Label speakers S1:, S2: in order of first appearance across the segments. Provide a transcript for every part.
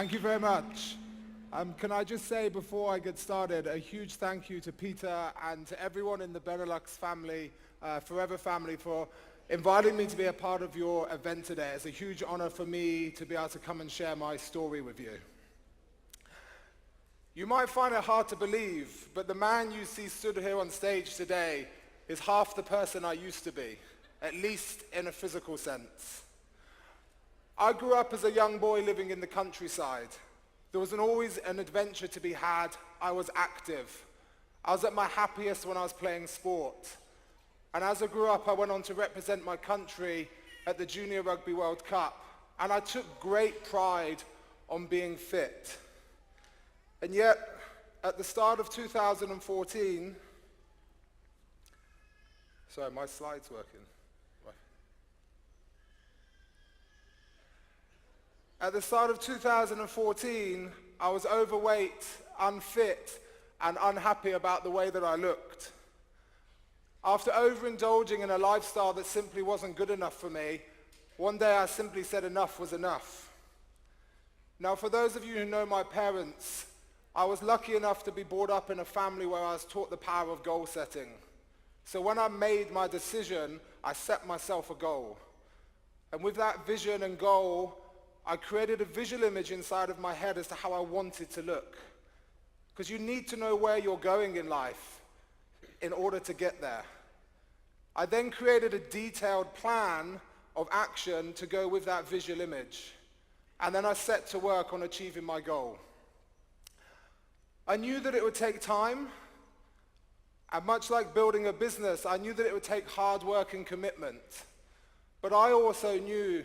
S1: Thank you very much. Can I just say before I get started, a huge thank you to Peter and to everyone in the Benelux family, Forever family, for inviting me to be a part of your event today. It's a huge honor for me to be able to come and share my story with you. You might find it hard to believe, but the man you see stood here on stage today is half the person I used to be, at least in a physical sense. I grew up as a young boy living in the countryside. There was always an adventure to be had. I was active. I was at my happiest when I was playing sport. And as I grew up, I went on to represent my country at the Junior Rugby World Cup. And I took great pride on being fit. And yet, at the start of 2014, sorry, my slide's working. At the start of 2014, I was overweight, unfit, and unhappy about the way that I looked. After overindulging in a lifestyle that simply wasn't good enough for me, one day I simply said enough was enough. Now, for those of you who know my parents, I was lucky enough to be brought up in a family where I was taught the power of goal setting. So when I made my decision, I set myself a goal. And with that vision and goal, I created a visual image inside of my head as to how I wanted to look. Because you need to know where you're going in life in order to get there. I then created a detailed plan of action to go with that visual image. And then I set to work on achieving my goal. I knew that it would take time. And much like building a business, I knew that it would take hard work and commitment. But I also knew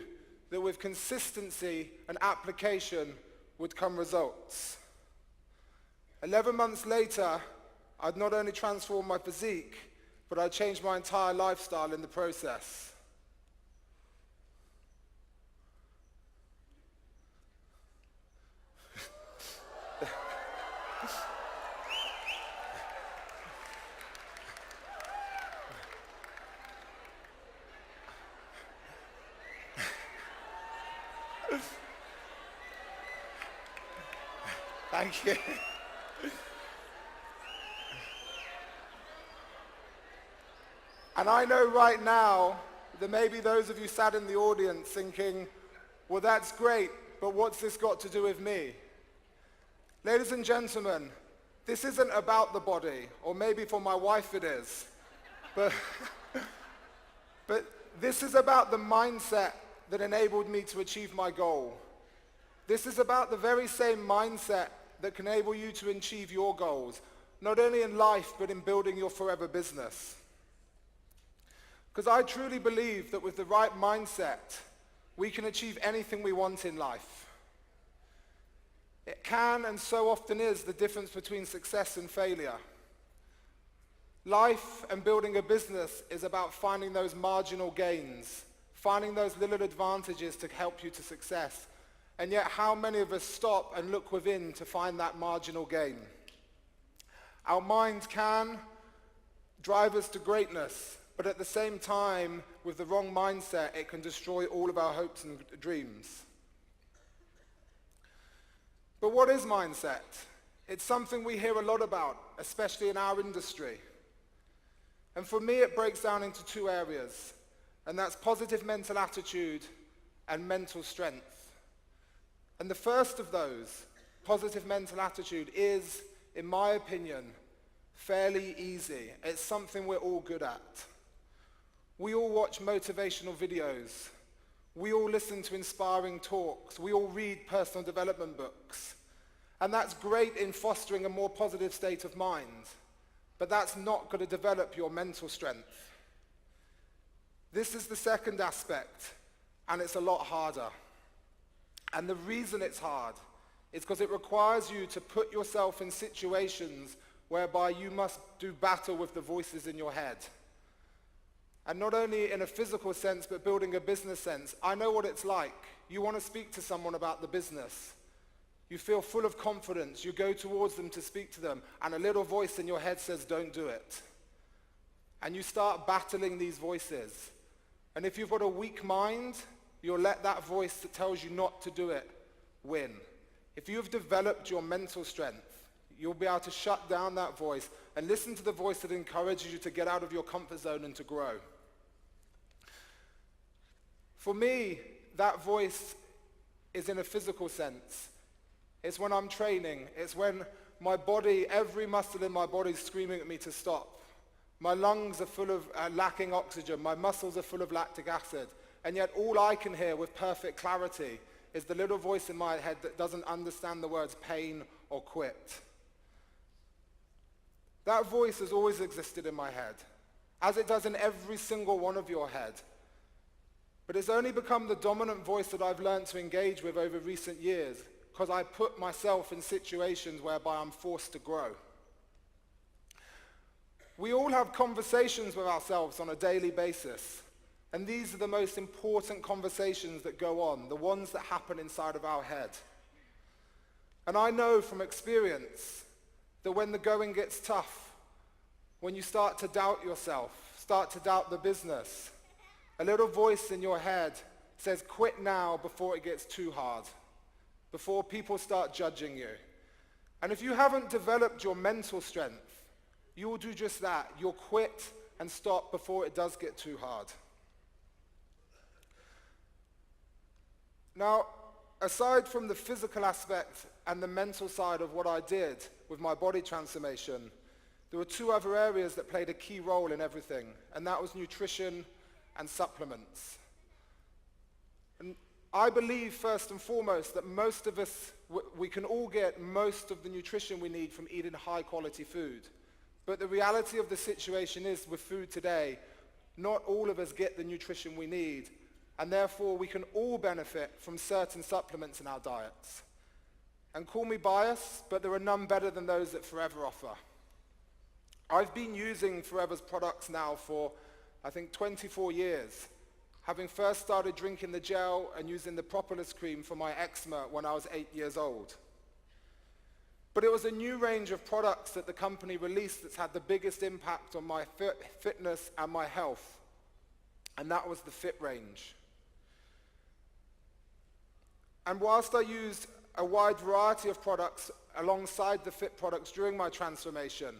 S1: that with consistency and application would come results. 11 months later, I'd not only transformed my physique, but I changed my entire lifestyle in the process. Thank you. And I know right now there may be those of you sat in the audience thinking, well, that's great, but what's this got to do with me? Ladies and gentlemen, this isn't about the body, or maybe for my wife it is, but this is about the mindset that enabled me to achieve my goal. This is about the very same mindset that can enable you to achieve your goals, not only in life, but in building your forever business. Because I truly believe that with the right mindset, we can achieve anything we want in life. It can, and so often is, the difference between success and failure. Life and building a business is about finding those marginal gains, finding those little advantages to help you to success. And yet, how many of us stop and look within to find that marginal gain? Our mind can drive us to greatness, but at the same time, with the wrong mindset, it can destroy all of our hopes and dreams. But what is mindset? It's something we hear a lot about, especially in our industry. And for me, it breaks down into two areas, and that's positive mental attitude and mental strength. And the first of those, positive mental attitude, is, in my opinion, fairly easy. It's something we're all good at. We all watch motivational videos. We all listen to inspiring talks. We all read personal development books. And that's great in fostering a more positive state of mind. But that's not going to develop your mental strength. This is the second aspect, and it's a lot harder. And the reason it's hard is because it requires you to put yourself in situations whereby you must do battle with the voices in your head. And not only in a physical sense, but building a business sense. I know what it's like. You want to speak to someone about the business. You feel full of confidence. You go towards them to speak to them, and a little voice in your head says, don't do it. And you start battling these voices. And if you've got a weak mind, you'll let that voice that tells you not to do it win. If you have developed your mental strength, you'll be able to shut down that voice and listen to the voice that encourages you to get out of your comfort zone and to grow. For me, that voice is in a physical sense. It's when I'm training. It's when my body, every muscle in my body is screaming at me to stop. My lungs are full of lacking oxygen. My muscles are full of lactic acid. And yet all I can hear with perfect clarity is the little voice in my head that doesn't understand the words pain or quit. That voice has always existed in my head, as it does in every single one of your head. But it's only become the dominant voice that I've learned to engage with over recent years, because I put myself in situations whereby I'm forced to grow. We all have conversations with ourselves on a daily basis, and these are the most important conversations that go on, the ones that happen inside of our head. And I know from experience that when the going gets tough, when you start to doubt yourself, start to doubt the business, a little voice in your head says, quit now before it gets too hard, before people start judging you. And if you haven't developed your mental strength, you will do just that. You'll quit and stop before it does get too hard. Now, aside from the physical aspect and the mental side of what I did with my body transformation, there were two other areas that played a key role in everything, and that was nutrition and supplements. And I believe, first and foremost, that most of us, we can all get most of the nutrition we need from eating high-quality food. But the reality of the situation is, with food today, not all of us get the nutrition we need, and therefore we can all benefit from certain supplements in our diets. And call me biased, but there are none better than those that Forever offer. I've been using Forever's products now for, I think, 24 years, having first started drinking the gel and using the propolis cream for my eczema when I was 8 years old. But it was a new range of products that the company released that's had the biggest impact on my fitness and my health, and that was the Fit range. And whilst I used a wide variety of products alongside the Fit products during my transformation,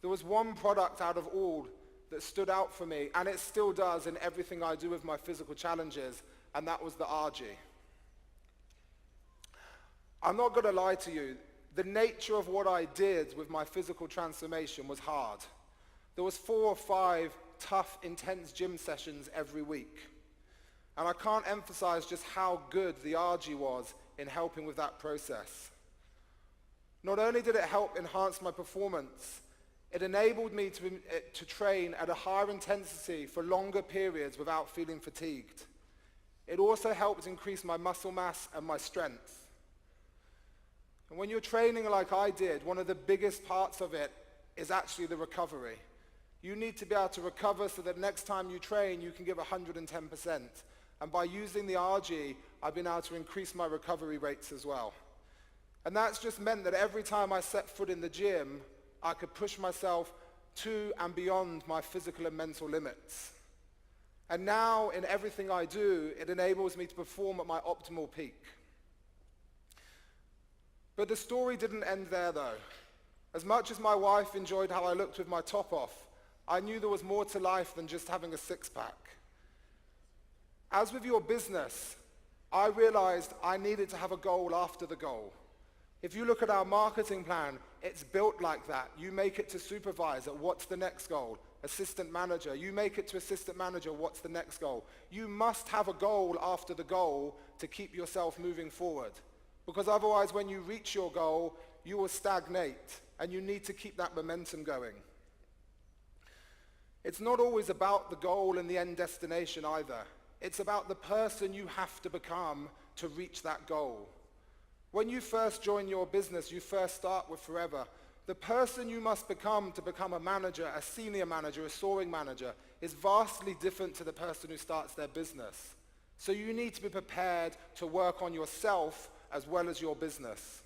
S1: there was one product out of all that stood out for me, and it still does in everything I do with my physical challenges, and that was the RG. I'm not going to lie to you, the nature of what I did with my physical transformation was hard. There was 4 or 5 tough, intense gym sessions every week. And I can't emphasize just how good the RG was in helping with that process. Not only did it help enhance my performance, it enabled me to train at a higher intensity for longer periods without feeling fatigued. It also helped increase my muscle mass and my strength. And when you're training like I did, one of the biggest parts of it is actually the recovery. You need to be able to recover so that next time you train, you can give 110%. And by using the RG, I've been able to increase my recovery rates as well. And that's just meant that every time I set foot in the gym, I could push myself to and beyond my physical and mental limits. And now, in everything I do, it enables me to perform at my optimal peak. But the story didn't end there, though. As much as my wife enjoyed how I looked with my top off, I knew there was more to life than just having a six-pack. As with your business, I realized I needed to have a goal after the goal. If you look at our marketing plan, it's built like that. You make it to supervisor, what's the next goal? Assistant manager. You make it to assistant manager, what's the next goal? You must have a goal after the goal to keep yourself moving forward. Because otherwise, when you reach your goal, you will stagnate, and you need to keep that momentum going. It's not always about the goal and the end destination either. It's about the person you have to become to reach that goal. When you first join your business, you first start with Forever. The person you must become to become a manager, a senior manager, a soaring manager, is vastly different to the person who starts their business. So you need to be prepared to work on yourself as well as your business.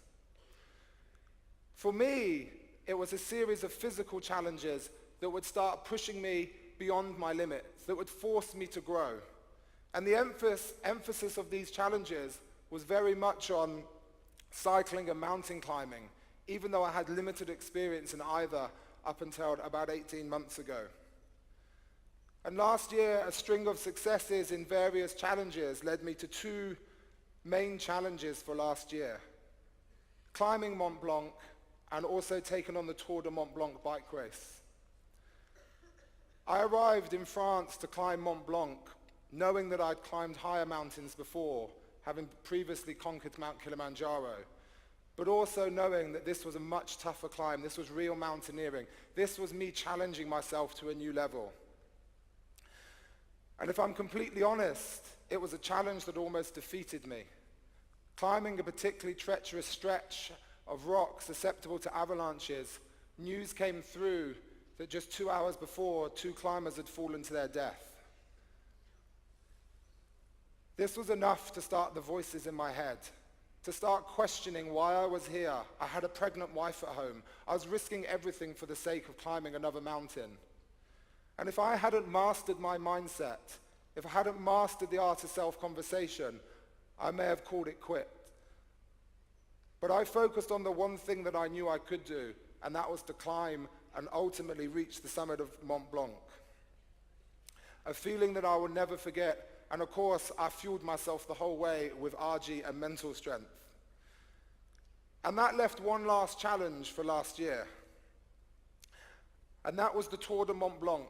S1: For me, it was a series of physical challenges that would start pushing me beyond my limits, that would force me to grow. And the emphasis of these challenges was very much on cycling and mountain climbing, even though I had limited experience in either up until about 18 months ago. And last year, a string of successes in various challenges led me to two main challenges for last year: climbing Mont Blanc and also taking on the Tour de Mont Blanc bike race. I arrived in France to climb Mont Blanc, knowing that I'd climbed higher mountains before, having previously conquered Mount Kilimanjaro, but also knowing that this was a much tougher climb. This was real mountaineering. This was me challenging myself to a new level. And if I'm completely honest, it was a challenge that almost defeated me. Climbing a particularly treacherous stretch of rock susceptible to avalanches, news came through that just 2 hours before, 2 climbers had fallen to their death. This was enough to start the voices in my head, to start questioning why I was here. I had a pregnant wife at home. I was risking everything for the sake of climbing another mountain. And if I hadn't mastered my mindset, if I hadn't mastered the art of self-conversation, I may have called it quit. But I focused on the one thing that I knew I could do, and that was to climb and ultimately reach the summit of Mont Blanc. A feeling that I will never forget, and of course I fueled myself the whole way with RG and mental strength. And that left one last challenge for last year. And that was the Tour de Mont Blanc,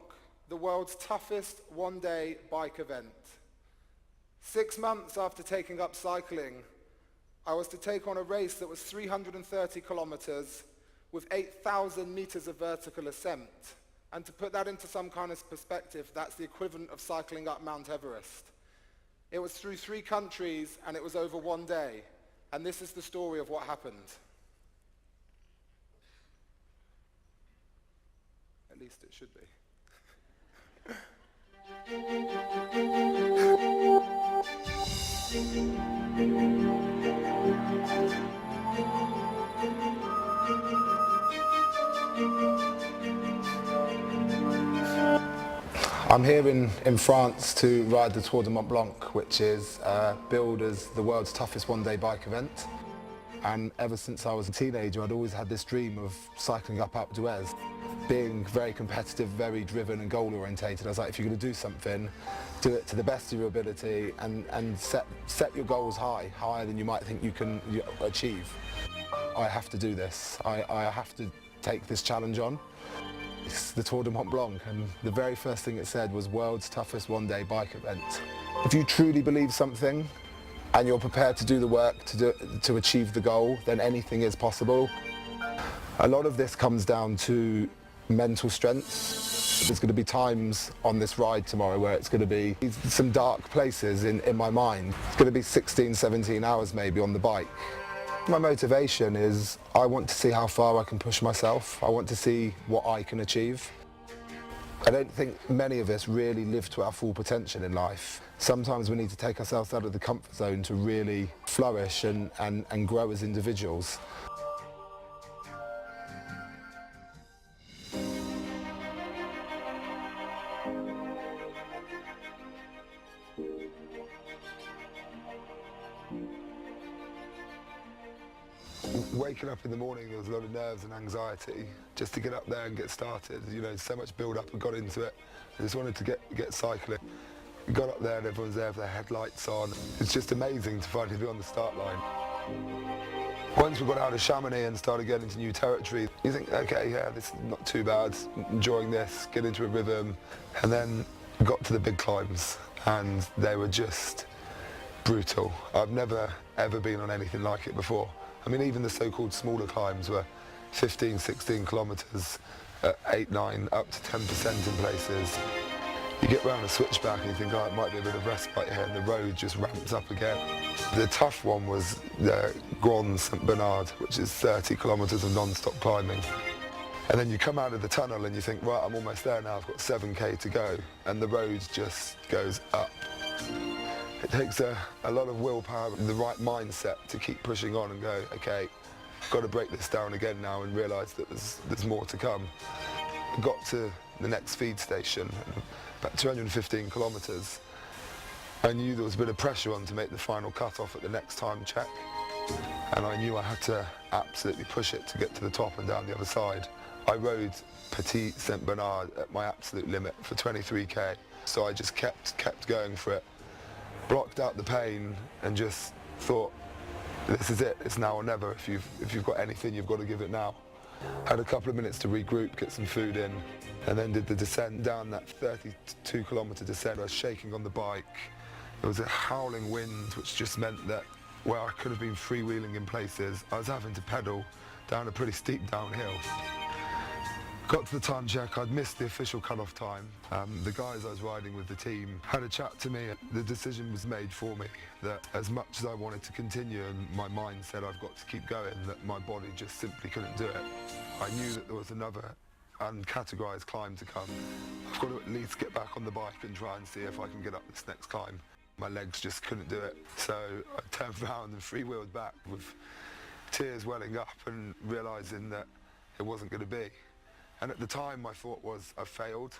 S1: the world's toughest one-day bike event. 6 months after taking up cycling, I was to take on a race that was 330 kilometers with 8,000 meters of vertical ascent. And to put that into some kind of perspective, that's the equivalent of cycling up Mount Everest. It was through 3 countries, and it was over 1 day. And this is the story of what happened. At least it should be. I'm here in France to ride the Tour de Mont Blanc, which is billed as the world's toughest one-day bike event. And ever since I was a teenager, I'd always had this dream of cycling up Alpe d'Huez. Being very competitive, very driven and goal-orientated, I was like, if you're going to do something, do it to the best of your ability and set your goals high, higher than you might think you can achieve. I have to do this. I have to take this challenge on. It's the Tour de Mont Blanc, and the very first thing it said was world's toughest one-day bike event. If you truly believe something and you're prepared to do the work to achieve the goal, then anything is possible. A lot of this comes down to mental strength. There's going to be times on this ride tomorrow where it's going to be some dark places in my mind. It's going to be 16, 17 hours maybe on the bike. My motivation is I want to see how far I can push myself. I want to see what I can achieve. I don't think many of us really live to our full potential in life. Sometimes we need to take ourselves out of the comfort zone to really flourish and grow as individuals. Waking up in the morning, there was a lot of nerves and anxiety just to get up there and get started. You know, so much build-up and got into it. I just wanted to get cycling. We got up there and everyone's there with their headlights on. It's just amazing to finally be on the start line. Once we got out of Chamonix and started getting into new territory, you think, okay, yeah, this is not too bad, enjoying this, get into a rhythm. And then got to the big climbs, and they were just brutal. I've never, ever been on anything like it before. I mean, even the so-called smaller climbs were 15, 16 kilometers at 8, 9, up to 10% in places. You get round a switchback and you think, oh, it might be a bit of respite here, and the road just ramps up again. The tough one was the Grand St Bernard, which is 30 kilometers of non-stop climbing. And then you come out of the tunnel and you think, right, I'm almost there now, I've got 7K to go, and the road just goes up. It takes a lot of willpower and the right mindset to keep pushing on and go, okay, I've got to break this down again now and realise that there's more to come. I got to the next feed station, about 215 kilometres. I knew there was a bit of pressure on to make the final cut-off at the next time check.
S2: and I knew I had to absolutely push it to get to the top and down the other side. I rode Petit Saint Bernard at my absolute limit for 23k, so I just kept going for it, blocked out the pain and just thought, this is it, it's now or never. If you've got anything, you've got to give it now. Had a couple of minutes to regroup, get some food in, and then did the descent down that 32-kilometre descent. I was shaking on the bike. There was a howling wind, which just meant that where I could have been freewheeling in places, I was having to pedal down a pretty steep downhill. Got to the time check, I'd missed the official cut-off time. The guys I was riding with, the team, had a chat to me. The decision was made for me that as much as I wanted to continue and my mind said I've got to keep going, that my body just simply couldn't do it. I knew that there was another uncategorised climb to come. I've got to at least get back on the bike and try and see if I can get up this next climb. My legs just couldn't do it, so I turned around and freewheeled back with tears welling up and realising that it wasn't going to be. And at the time my thought was, I failed.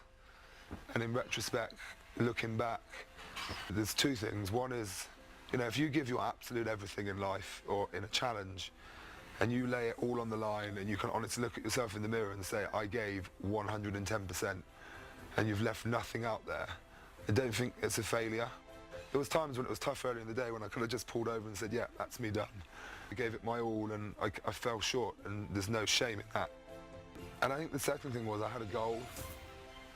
S2: And in retrospect, looking back, there's two things. One is, if you give your absolute everything in life or in a challenge, and you lay it all on the line and you can honestly look at yourself in the mirror and say, I gave 110%, and you've left nothing out there, I don't think it's a failure. There was times when it was tough earlier in the day when I could have just pulled over and said, yeah, that's me done. I gave it my all and I fell short, and there's no shame in that. And I think the second thing was I had a goal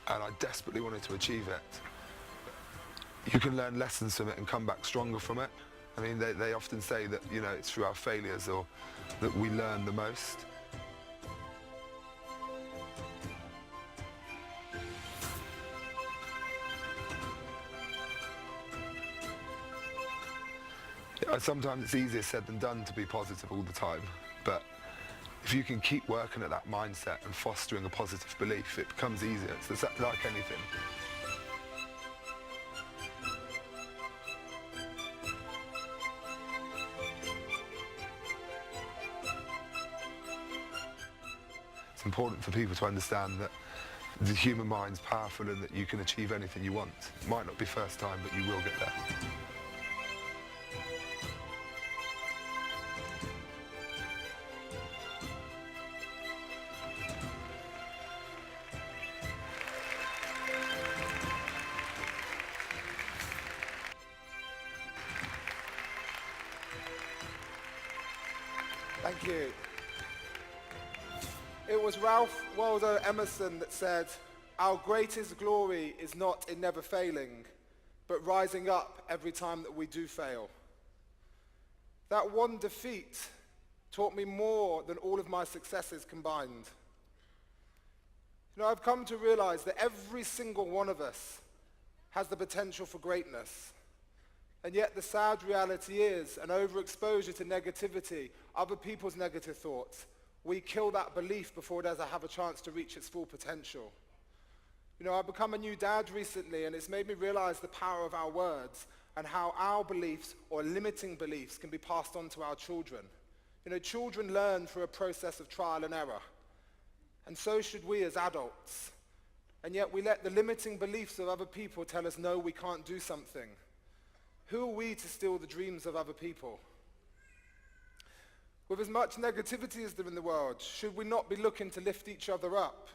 S2: and I desperately wanted to achieve it. You can learn lessons from it and come back stronger from it. I mean, they often say that, it's through our failures or that we learn the most. Sometimes it's easier said than done to be positive all the time, but if you can keep working at that mindset and fostering a positive belief, it becomes easier. It's like anything. It's important for people to understand that the human mind's powerful and that you can achieve anything you want. It might not be first time, but you will get there.
S1: Thank you. It was Ralph Waldo Emerson that said, our greatest glory is not in never failing, but rising up every time that we do fail. That one defeat taught me more than all of my successes combined. I've come to realize that every single one of us has the potential for greatness. And yet the sad reality is an overexposure to negativity, other people's negative thoughts. We kill that belief before it does have a chance to reach its full potential. I've become a new dad recently, and it's made me realize the power of our words and how our beliefs or limiting beliefs can be passed on to our children. Children learn through a process of trial and error. And so should we as adults. And yet we let the limiting beliefs of other people tell us, no, we can't do something. Who are we to steal the dreams of other people? With as much negativity as there in the world, should we not be looking to lift each other up?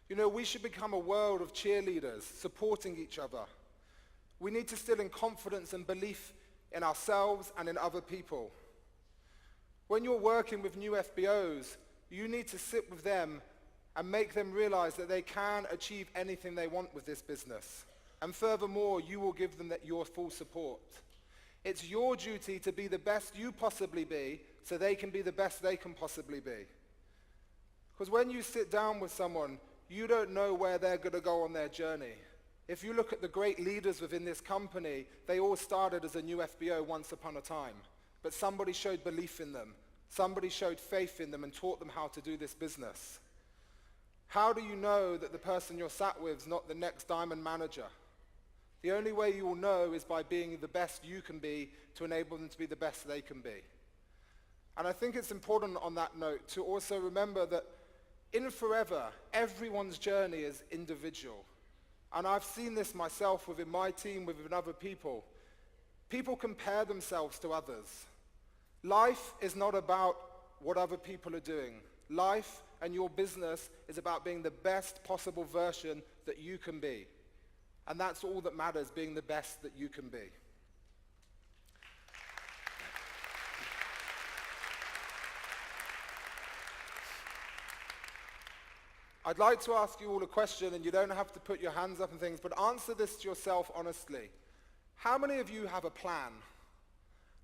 S1: We should become a world of cheerleaders, supporting each other. We need to instill in confidence and belief in ourselves and in other people. When you're working with new FBOs, you need to sit with them and make them realize that they can achieve anything they want with this business. And furthermore, you will give them your full support. It's your duty to be the best you possibly be so they can be the best they can possibly be. Because when you sit down with someone, you don't know where they're going to go on their journey. If you look at the great leaders within this company, they all started as a new FBO once upon a time. But somebody showed belief in them. Somebody showed faith in them and taught them how to do this business. How do you know that the person you're sat with is not the next diamond manager? The only way you will know is by being the best you can be to enable them to be the best they can be. And I think it's important on that note to also remember that in forever, everyone's journey is individual. And I've seen this myself within my team, within other people. People compare themselves to others. Life is not about what other people are doing. Life and your business is about being the best possible version that you can be. And that's all that matters, being the best that you can be. I'd like to ask you all a question, and you don't have to put your hands up and things, but answer this to yourself honestly. How many of you have a plan?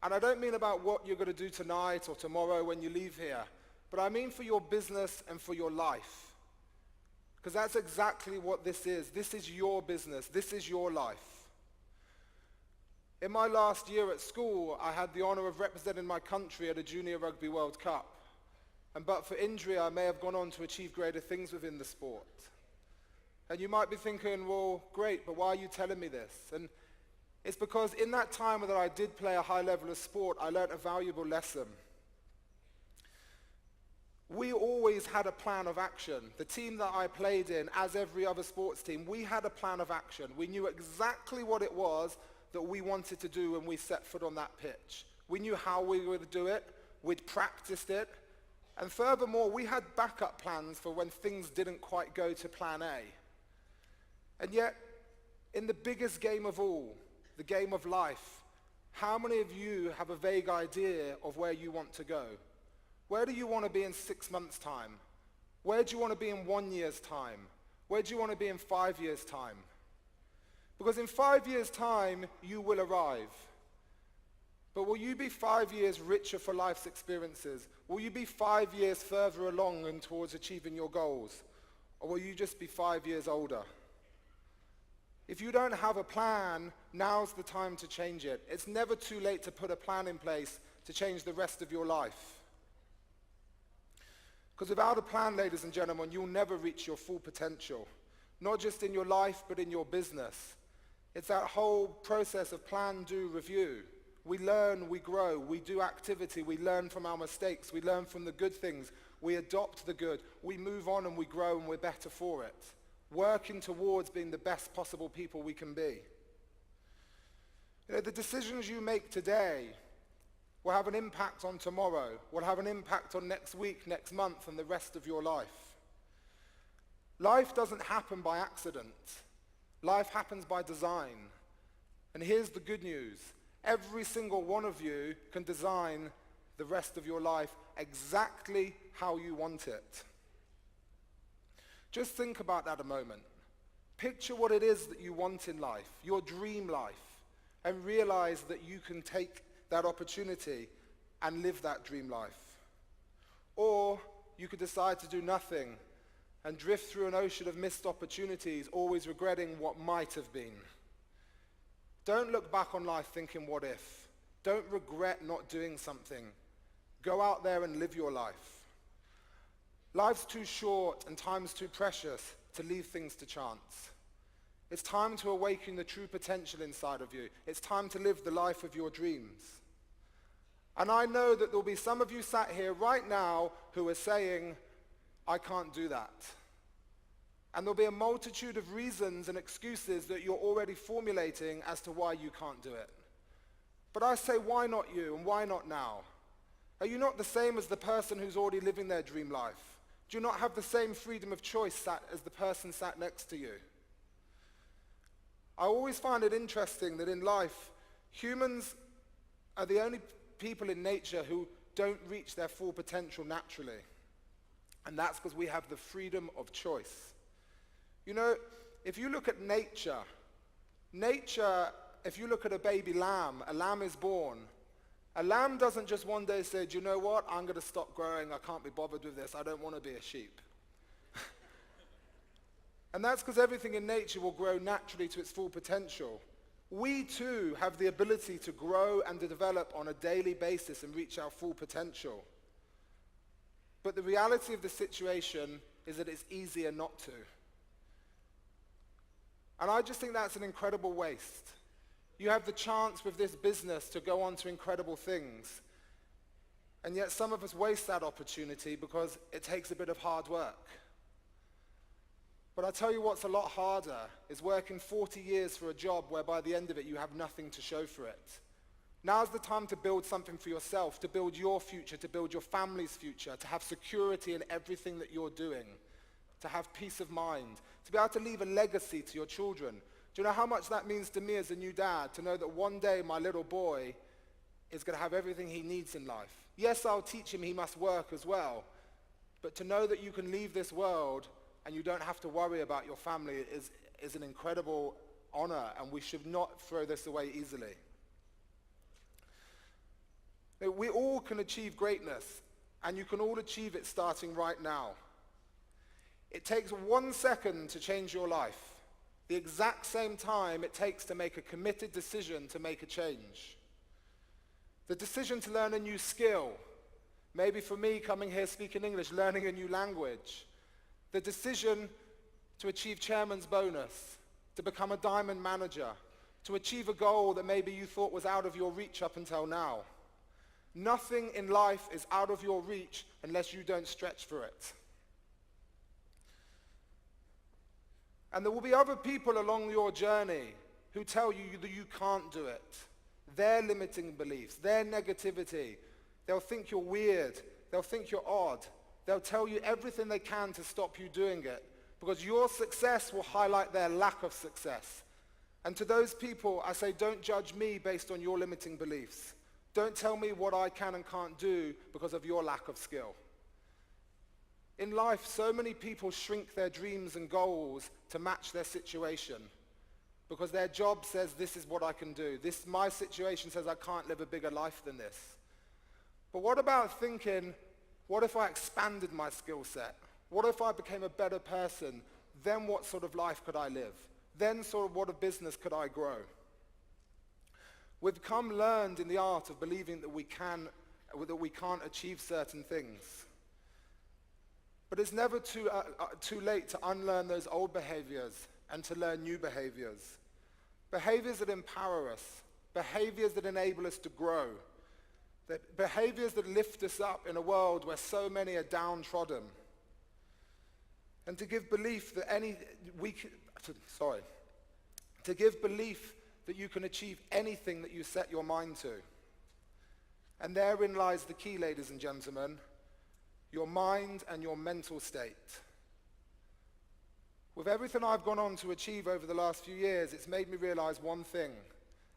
S1: And I don't mean about what you're going to do tonight or tomorrow when you leave here, but I mean for your business and for your life. Because that's exactly what this is. This is your business. This is your life. In my last year at school, I had the honor of representing my country at a Junior Rugby World Cup. And but for injury, I may have gone on to achieve greater things within the sport. And you might be thinking, well, great, but why are you telling me this? And it's because in that time that I did play a high level of sport, I learned a valuable lesson. We always had a plan of action. The team that I played in, as every other sports team, we had a plan of action. We knew exactly what it was that we wanted to do when we set foot on that pitch. We knew how we would do it. We'd practiced it. And furthermore, we had backup plans for when things didn't quite go to plan A. And yet, in the biggest game of all, the game of life, how many of you have a vague idea of where you want to go? Where do you want to be in 6 months' time? Where do you want to be in 1 year's time? Where do you want to be in 5 years' time? Because in 5 years' time, you will arrive. But will you be 5 years richer for life's experiences? Will you be 5 years further along and towards achieving your goals? Or will you just be 5 years older? If you don't have a plan, now's the time to change it. It's never too late to put a plan in place to change the rest of your life. Because without a plan, ladies and gentlemen, you'll never reach your full potential. Not just in your life, but in your business. It's that whole process of plan, do, review. We learn, we grow, we do activity, we learn from our mistakes, we learn from the good things, we adopt the good, we move on and we grow and we're better for it. Working towards being the best possible people we can be. You know, the decisions you make today will have an impact on tomorrow, will have an impact on next week, next month, and the rest of your life. Life doesn't happen by accident. Life happens by design. And here's the good news. Every single one of you can design the rest of your life exactly how you want it. Just think about that a moment. Picture what it is that you want in life, your dream life, and realize that you can take that opportunity and live that dream life. Or you could decide to do nothing and drift through an ocean of missed opportunities, always regretting what might have been. Don't look back on life thinking, what if? Don't regret not doing something. Go out there and live your life. Life's too short and time's too precious to leave things to chance. It's time to awaken the true potential inside of you. It's time to live the life of your dreams. And I know that there'll be some of you sat here right now who are saying, I can't do that. And there'll be a multitude of reasons and excuses that you're already formulating as to why you can't do it. But I say, why not you and why not now? Are you not the same as the person who's already living their dream life? Do you not have the same freedom of choice as the person sat next to you? I always find it interesting that in life, humans are the only people in nature who don't reach their full potential naturally. And that's because we have the freedom of choice. You know, if you look at nature, if you look at a baby lamb, a lamb is born. A lamb doesn't just one day say, do you know what, I'm going to stop growing, I can't be bothered with this, I don't want to be a sheep. And that's because everything in nature will grow naturally to its full potential. We too have the ability to grow and to develop on a daily basis and reach our full potential. But the reality of the situation is that it's easier not to. And I just think that's an incredible waste. You have the chance with this business to go on to incredible things. And yet some of us waste that opportunity because it takes a bit of hard work. But I tell you what's a lot harder is working 40 years for a job where by the end of it you have nothing to show for it. Now's the time to build something for yourself, to build your future, to build your family's future, to have security in everything that you're doing, to have peace of mind, to be able to leave a legacy to your children. Do you know how much that means to me as a new dad, to know that one day my little boy is going to have everything he needs in life? Yes, I'll teach him he must work as well, but to know that you can leave this world and you don't have to worry about your family is an incredible honor, and we should not throw this away easily. We all can achieve greatness, and you can all achieve it starting right now. It takes 1 second to change your life, the exact same time it takes to make a committed decision to make a change. The decision to learn a new skill, maybe for me coming here speaking English, learning a new language. The decision to achieve chairman's bonus, to become a diamond manager, to achieve a goal that maybe you thought was out of your reach up until now. Nothing in life is out of your reach unless you don't stretch for it. And there will be other people along your journey who tell you that you can't do it. Their limiting beliefs, their negativity. They'll think you're weird. They'll think you're odd. They'll tell you everything they can to stop you doing it, because your success will highlight their lack of success. And to those people, I say, don't judge me based on your limiting beliefs. Don't tell me what I can and can't do because of your lack of skill. In life, so many people shrink their dreams and goals to match their situation because their job says this is what I can do. My situation says I can't live a bigger life than this. But what about thinking, what if I expanded my skill set? What if I became a better person? Then what sort of life could I live? Then sort of what a business could I grow? We've become learned in the art of believing that we can't achieve certain things. But it's never too late to unlearn those old behaviors and to learn new behaviors. Behaviors that empower us, behaviors that enable us to grow, behaviors that lift us up in a world where so many are downtrodden. And to give belief that to give belief that you can achieve anything that you set your mind to. And therein lies the key, ladies and gentlemen, your mind and your mental state. With everything I've gone on to achieve over the last few years, it's made me realize one thing,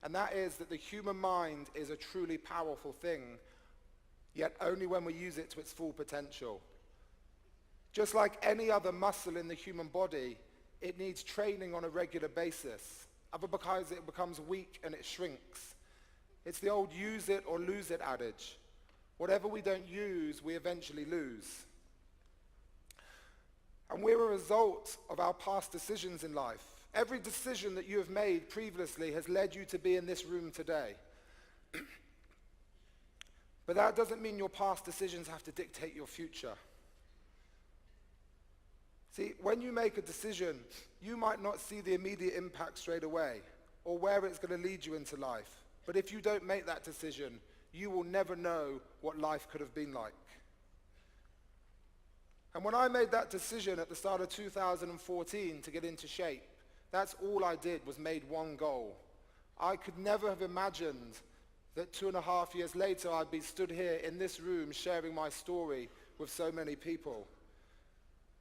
S1: and that is that the human mind is a truly powerful thing, yet only when we use it to its full potential. Just like any other muscle in the human body, it needs training on a regular basis. Otherwise it becomes weak and it shrinks. It's the old use it or lose it adage. Whatever we don't use, we eventually lose. And we're a result of our past decisions in life. Every decision that you have made previously has led you to be in this room today. But that doesn't mean your past decisions have to dictate your future. See, when you make a decision, you might not see the immediate impact straight away or where it's going to lead you into life. But if you don't make that decision, you will never know what life could have been like. And when I made that decision at the start of 2014 to get into shape, that's all I did was made one goal. I could never have imagined that 2.5 years later I'd be stood here in this room sharing my story with so many people.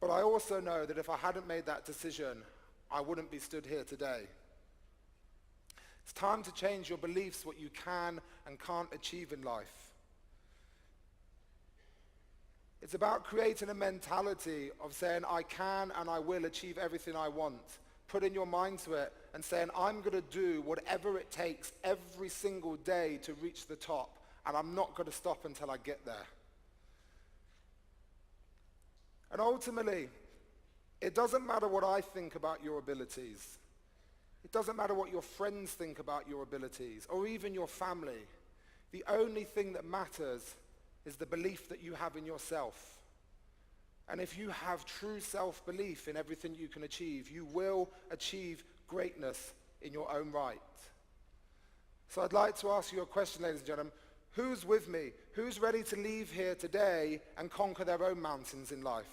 S1: But I also know that if I hadn't made that decision, I wouldn't be stood here today. It's time to change your beliefs, what you can and can't achieve in life. It's about creating a mentality of saying, I can and I will achieve everything I want. Putting your mind to it and saying, I'm going to do whatever it takes every single day to reach the top, and I'm not going to stop until I get there. And ultimately, it doesn't matter what I think about your abilities. It doesn't matter what your friends think about your abilities, or even your family. The only thing that matters is the belief that you have in yourself. And if you have true self-belief in everything you can achieve, you will achieve greatness in your own right. So I'd like to ask you a question, ladies and gentlemen. Who's with me? Who's ready to leave here today and conquer their own mountains in life?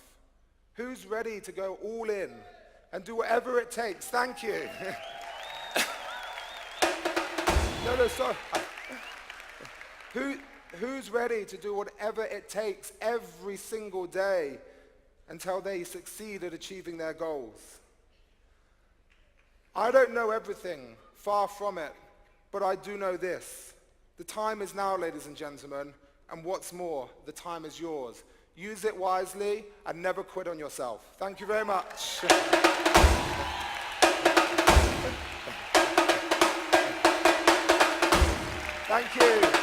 S1: Who's ready to go all in and do whatever it takes? Thank you. No, sorry. Who's ready to do whatever it takes every single day until they succeed at achieving their goals? I don't know everything, far from it, but I do know this. The time is now, ladies and gentlemen, and what's more, the time is yours. Use it wisely and never quit on yourself. Thank you very much. Thank you.